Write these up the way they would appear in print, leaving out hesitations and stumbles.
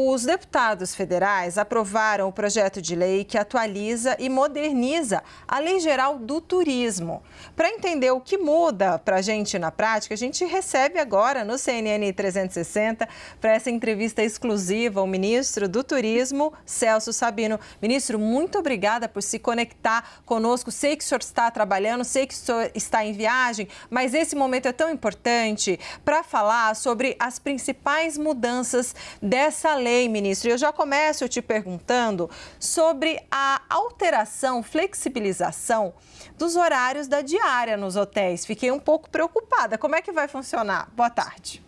Os deputados federais aprovaram o projeto de lei que atualiza e moderniza a Lei Geral do Turismo. Para entender o que muda para a gente na prática, a gente recebe agora no CNN 360, para essa entrevista exclusiva, o ministro do Turismo, Celso Sabino. Ministro, muito obrigada por se conectar conosco. Sei que o senhor está trabalhando, sei que o senhor está em viagem, mas esse momento é tão importante para falar sobre as principais mudanças dessa lei, ministro. Eu já começo te perguntando sobre a alteração, flexibilização dos horários da diária nos hotéis. Fiquei um pouco preocupada. Como é que vai funcionar? Boa tarde.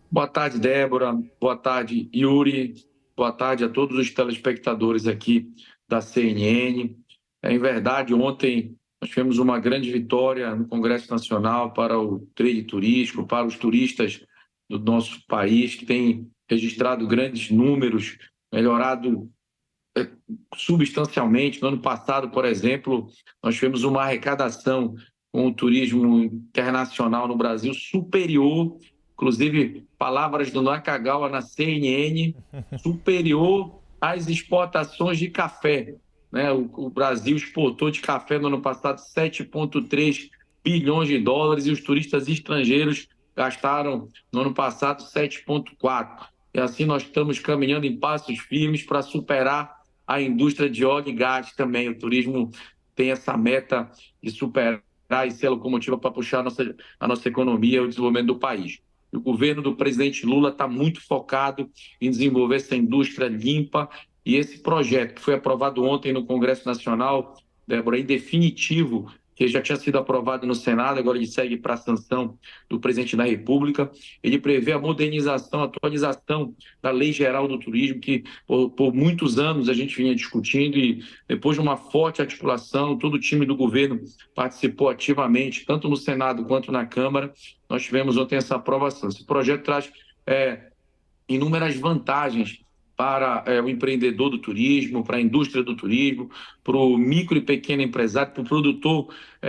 Boa tarde, Débora. Boa tarde, Yuri. Boa tarde a todos os telespectadores aqui da CNN. Em verdade, ontem nós tivemos uma grande vitória no Congresso Nacional para o trade turístico, para os turistas do nosso país, que tem registrado grandes números, melhorado substancialmente. No ano passado, por exemplo, nós tivemos uma arrecadação com o turismo internacional no Brasil superior, inclusive palavras do Nakagawa na CNN, superior às exportações de café. Né? O Brasil exportou de café no ano passado 7,3 bilhões de dólares e os turistas estrangeiros gastaram no ano passado 7,4. E assim nós estamos caminhando em passos firmes para superar a indústria de óleo e gás também. O turismo tem essa meta de superar e ser a locomotiva para puxar a nossa economia e o desenvolvimento do país. O governo do presidente Lula está muito focado em desenvolver essa indústria limpa, e esse projeto que foi aprovado ontem no Congresso Nacional, Débora, em definitivo, que já tinha sido aprovado no Senado, agora ele segue para a sanção do presidente da República. Ele prevê a modernização, a atualização da Lei Geral do Turismo, que por muitos anos a gente vinha discutindo, e depois de uma forte articulação, todo o time do governo participou ativamente, tanto no Senado quanto na Câmara. Nós tivemos ontem essa aprovação. Esse projeto traz inúmeras vantagens para o empreendedor do turismo, para a indústria do turismo, para o micro e pequeno empresário, para o produtor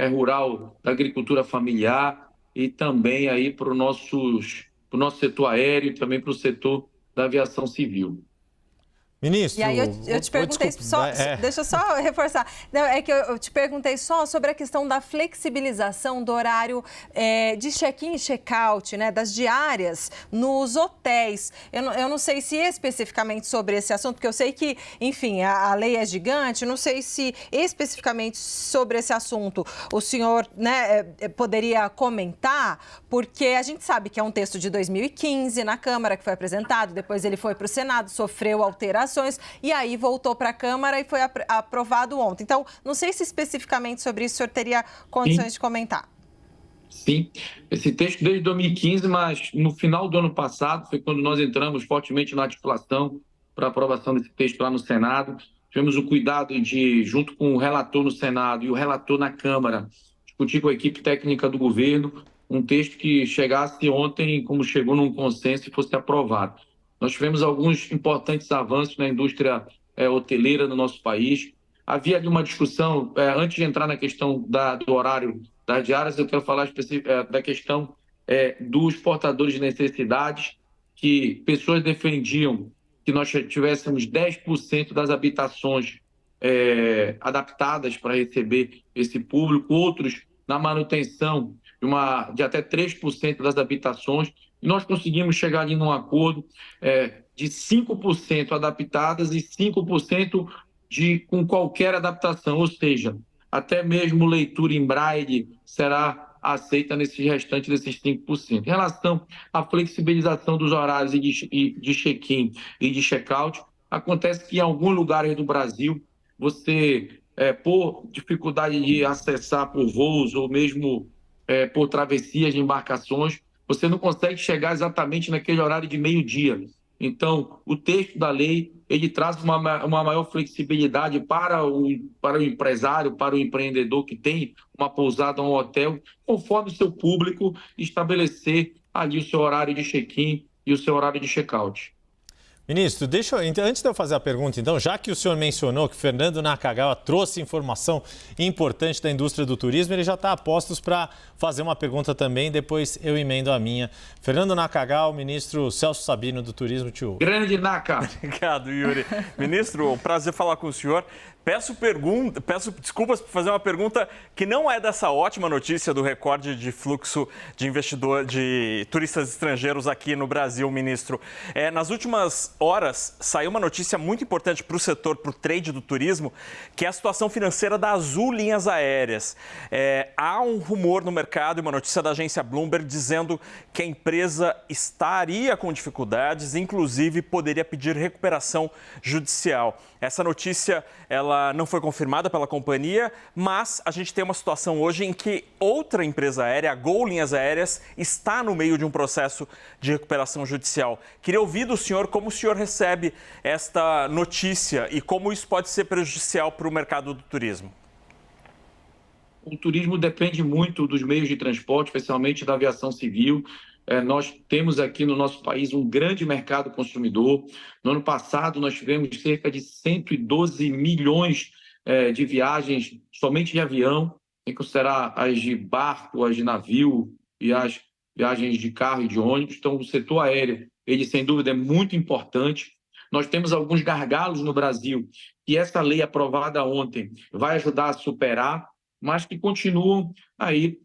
rural da agricultura familiar, e também aí para o nosso setor aéreo e também para o setor da aviação civil. Ministro, e aí eu te perguntei deixa eu só reforçar. Não, é que eu te perguntei só sobre a questão da flexibilização do horário de check-in e check-out, né, das diárias nos hotéis. Eu não sei se especificamente sobre esse assunto, porque eu sei que, enfim, a lei é gigante, não sei se especificamente sobre esse assunto o senhor, né, poderia comentar, porque a gente sabe que é um texto de 2015 na Câmara que foi apresentado, depois ele foi para o Senado, sofreu alterações, e aí voltou para a Câmara e foi aprovado ontem. Então, não sei se especificamente sobre isso o senhor teria condições de comentar. Sim, esse texto desde 2015, mas no final do ano passado foi quando nós entramos fortemente na articulação para a aprovação desse texto lá no Senado. Tivemos o cuidado de, junto com o relator no Senado e o relator na Câmara, discutir com a equipe técnica do governo um texto que chegasse ontem, como chegou, num consenso e fosse aprovado. Nós tivemos alguns importantes avanços na indústria hoteleira no nosso país. Havia ali uma discussão, antes de entrar na questão do horário das diárias, eu quero falar da questão dos portadores de necessidades, que pessoas defendiam que nós tivéssemos 10% das habitações adaptadas para receber esse público, outros na manutenção de até 3% das habitações, e nós conseguimos chegar ali num acordo de 5% adaptadas e 5% com qualquer adaptação, ou seja, até mesmo leitura em braille será aceita nesse restante desses 5%. Em relação à flexibilização dos horários de check-in e de check-out, acontece que em alguns lugares do Brasil, você, por dificuldade de acessar por voos ou mesmo por travessias de embarcações, você não consegue chegar exatamente naquele horário de meio-dia. Então, o texto da lei, ele traz uma maior flexibilidade para o empresário, para o empreendedor que tem uma pousada ou um hotel, conforme o seu público estabelecer ali o seu horário de check-in e o seu horário de check-out. Ministro, antes de eu fazer a pergunta, então, já que o senhor mencionou que Fernando Nakagawa trouxe informação importante da indústria do turismo, ele já está a postos para fazer uma pergunta também, depois eu emendo a minha. Fernando Nakagawa, ministro Celso Sabino do Turismo, tio. Grande Naka! Obrigado, Yuri. Ministro, um prazer falar com o senhor. Peço desculpas por fazer uma pergunta que não é dessa ótima notícia do recorde de fluxo de turistas estrangeiros aqui no Brasil, ministro. Nas últimas horas, saiu uma notícia muito importante para o setor, para o trade do turismo, que é a situação financeira da Azul Linhas Aéreas. Há um rumor no mercado e uma notícia da agência Bloomberg dizendo que a empresa estaria com dificuldades, inclusive poderia pedir recuperação judicial. Essa notícia, ela não foi confirmada pela companhia, mas a gente tem uma situação hoje em que outra empresa aérea, a Gol Linhas Aéreas, está no meio de um processo de recuperação judicial. Queria ouvir do senhor como o senhor recebe esta notícia e como isso pode ser prejudicial para o mercado do turismo. O turismo depende muito dos meios de transporte, especialmente da aviação civil. Nós temos aqui no nosso país um grande mercado consumidor. No ano passado, nós tivemos cerca de 112 milhões de viagens somente de avião, sem considerar as de barco, as de navio e as viagens de carro e de ônibus. Então, o setor aéreo, ele sem dúvida é muito importante. Nós temos alguns gargalos no Brasil que essa lei aprovada ontem vai ajudar a superar, mas que continuam aí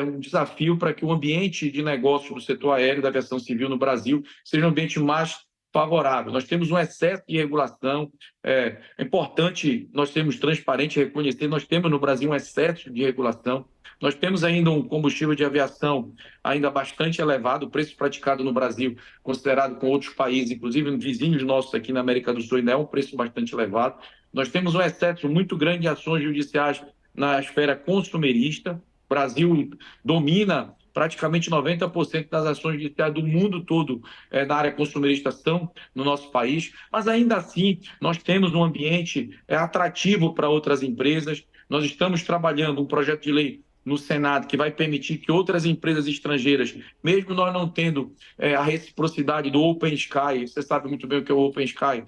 um desafio para que o ambiente de negócio do setor aéreo da aviação civil no Brasil seja um ambiente mais favorável. Nós temos um excesso de regulação, é importante nós sermos transparentes e reconhecer, nós temos no Brasil um excesso de regulação, nós temos ainda um combustível de aviação ainda bastante elevado, o preço praticado no Brasil, considerado com outros países, inclusive vizinhos nossos aqui na América do Sul, ainda é um preço bastante elevado. Nós temos um excesso muito grande de ações judiciais na esfera consumerista. O Brasil domina praticamente 90% das ações judiciais do mundo todo na área consumerista são no nosso país, mas ainda assim nós temos um ambiente atrativo para outras empresas. Nós estamos trabalhando um projeto de lei no Senado que vai permitir que outras empresas estrangeiras, mesmo nós não tendo a reciprocidade do Open Sky, você sabe muito bem o que é o Open Sky,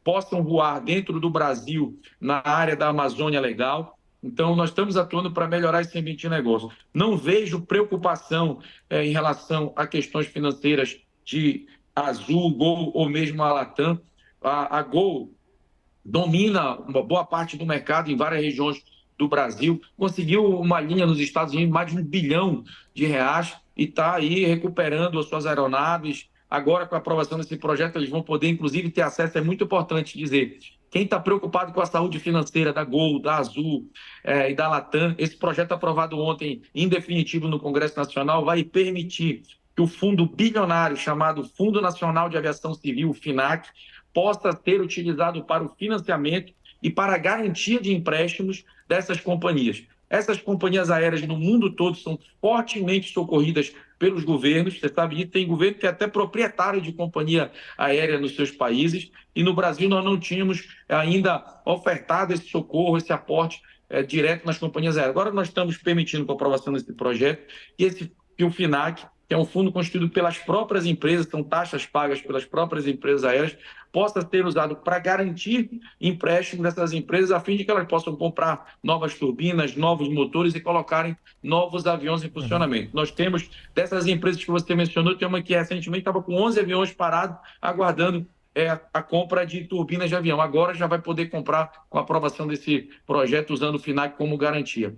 possam voar dentro do Brasil na área da Amazônia Legal. Então, nós estamos atuando para melhorar esse ambiente de negócio. Não vejo preocupação em relação a questões financeiras de Azul, Gol ou mesmo a Latam. A Gol domina uma boa parte do mercado em várias regiões do Brasil, conseguiu uma linha nos Estados Unidos, mais de R$1 bilhão e está aí recuperando as suas aeronaves. Agora, com a aprovação desse projeto, eles vão poder, inclusive, ter acesso. É muito importante dizer, quem está preocupado com a saúde financeira da Gol, da Azul e da Latam, esse projeto aprovado ontem, em definitivo, no Congresso Nacional, vai permitir que o fundo bilionário chamado Fundo Nacional de Aviação Civil, o FNAC, possa ser utilizado para o financiamento e para a garantia de empréstimos dessas companhias. Essas companhias aéreas no mundo todo são fortemente socorridas pelos governos. Você sabe disso, tem governo que é até proprietário de companhia aérea nos seus países. E no Brasil nós não tínhamos ainda ofertado esse socorro, esse aporte direto nas companhias aéreas. Agora nós estamos permitindo, com a aprovação desse projeto, que o FNAC, que é um fundo constituído pelas próprias empresas, são taxas pagas pelas próprias empresas aéreas, possa ser usado para garantir empréstimos dessas empresas, a fim de que elas possam comprar novas turbinas, novos motores e colocarem novos aviões em funcionamento. Nós temos, dessas empresas que você mencionou, tem uma que recentemente estava com 11 aviões parados, aguardando a compra de turbinas de avião. Agora já vai poder comprar com a aprovação desse projeto, usando o FNAC como garantia.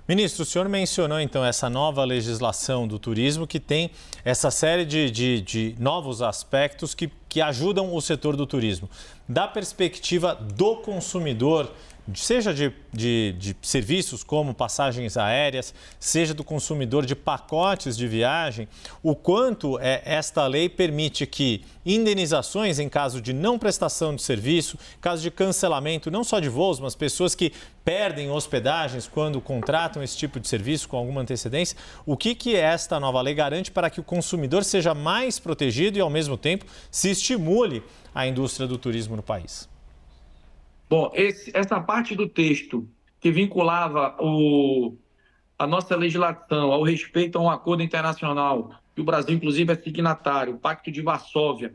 Ministro, o senhor mencionou então essa nova legislação do turismo que tem essa série de novos aspectos que ajudam o setor do turismo. Da perspectiva do consumidor, seja de serviços como passagens aéreas, seja do consumidor de pacotes de viagem, o quanto esta lei permite que indenizações em caso de não prestação de serviço, caso de cancelamento, não só de voos, mas pessoas que perdem hospedagens quando contratam esse tipo de serviço com alguma antecedência, o que esta nova lei garante para que o consumidor seja mais protegido e, ao mesmo tempo, se estimule a indústria do turismo no país? Bom, essa parte do texto que vinculava a nossa legislação ao respeito a um acordo internacional, que o Brasil, inclusive, é signatário, o Pacto de Varsóvia,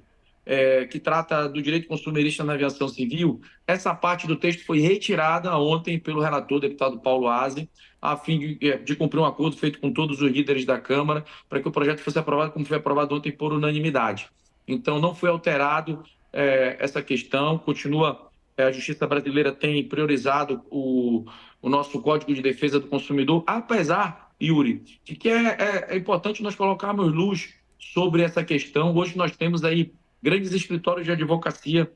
que trata do direito consumerista na aviação civil, essa parte do texto foi retirada ontem pelo relator, deputado Paulo Aze, a fim de cumprir um acordo feito com todos os líderes da Câmara para que o projeto fosse aprovado como foi aprovado ontem por unanimidade. Então, não foi alterado essa questão, continua, a Justiça brasileira tem priorizado o nosso Código de Defesa do Consumidor, apesar, Yuri, de que é importante nós colocarmos luz sobre essa questão. Hoje nós temos aí grandes escritórios de advocacia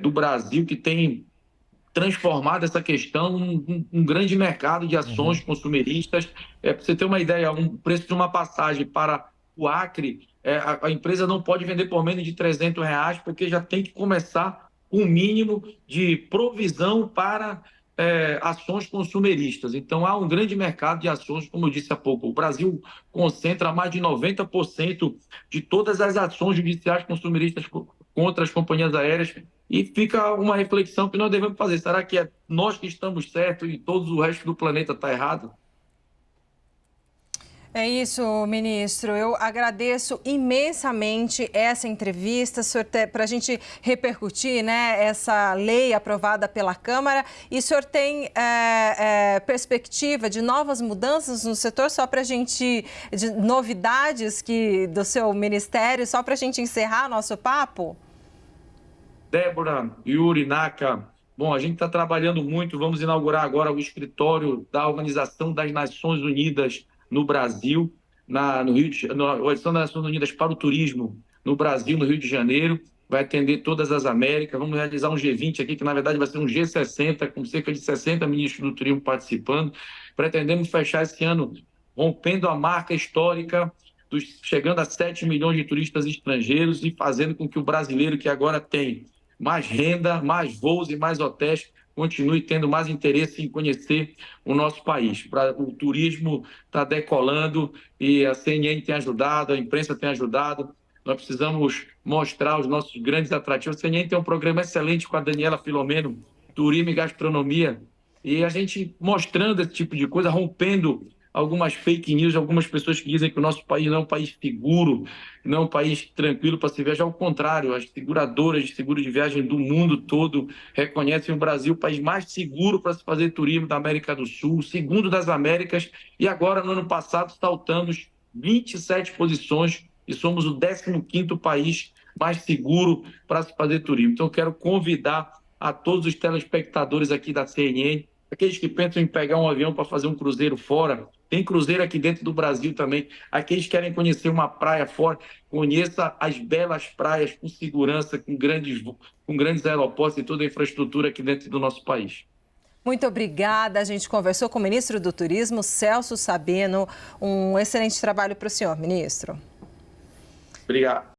do Brasil que têm transformado essa questão num grande mercado de ações consumeristas. Para você ter uma ideia, o preço de uma passagem para o Acre, a empresa não pode vender por menos de R$300, porque já tem que começar com o mínimo de provisão para ações consumeristas. Então, há um grande mercado de ações, como eu disse há pouco. O Brasil concentra mais de 90% de todas as ações judiciais consumeristas contra as companhias aéreas. E fica uma reflexão que nós devemos fazer. Será que é nós que estamos certos e todo o resto do planeta está errado? É isso, ministro. Eu agradeço imensamente essa entrevista para a gente repercutir, né, essa lei aprovada pela Câmara. E o senhor tem perspectiva de novas mudanças no setor, só para a gente, de novidades do seu ministério, só para a gente encerrar nosso papo? Débora, Yuri, Naka, bom, a gente está trabalhando muito, vamos inaugurar agora o escritório da Organização das Nações Unidas no Brasil, no Rio de Janeiro, a Organização das Nações Unidas para o Turismo no Brasil, no Rio de Janeiro, vai atender todas as Américas, vamos realizar um G20 aqui, que na verdade vai ser um G60, com cerca de 60 ministros do turismo participando. Pretendemos fechar esse ano rompendo a marca histórica, chegando a 7 milhões de turistas estrangeiros e fazendo com que o brasileiro, que agora tem mais renda, mais voos e mais hotéis, continue tendo mais interesse em conhecer o nosso país. O turismo está decolando e a CNN tem ajudado, a imprensa tem ajudado. Nós precisamos mostrar os nossos grandes atrativos. A CNN tem um programa excelente com a Daniela Filomeno, Turismo e Gastronomia, e a gente mostrando esse tipo de coisa, rompendo algumas fake news, algumas pessoas que dizem que o nosso país não é um país seguro, não é um país tranquilo para se viajar. Ao contrário, as seguradoras de seguro de viagem do mundo todo reconhecem o Brasil o país mais seguro para se fazer turismo da América do Sul, segundo das Américas, e agora, no ano passado, saltamos 27 posições e somos o 15º país mais seguro para se fazer turismo. Então, eu quero convidar a todos os telespectadores aqui da CNN, aqueles que pensam em pegar um avião para fazer um cruzeiro fora, tem cruzeiro aqui dentro do Brasil também. Aqueles que querem conhecer uma praia fora, conheça as belas praias com segurança, com grandes aeroportos e toda a infraestrutura aqui dentro do nosso país. Muito obrigada. A gente conversou com o ministro do Turismo, Celso Sabino. Um excelente trabalho para o senhor, ministro. Obrigado.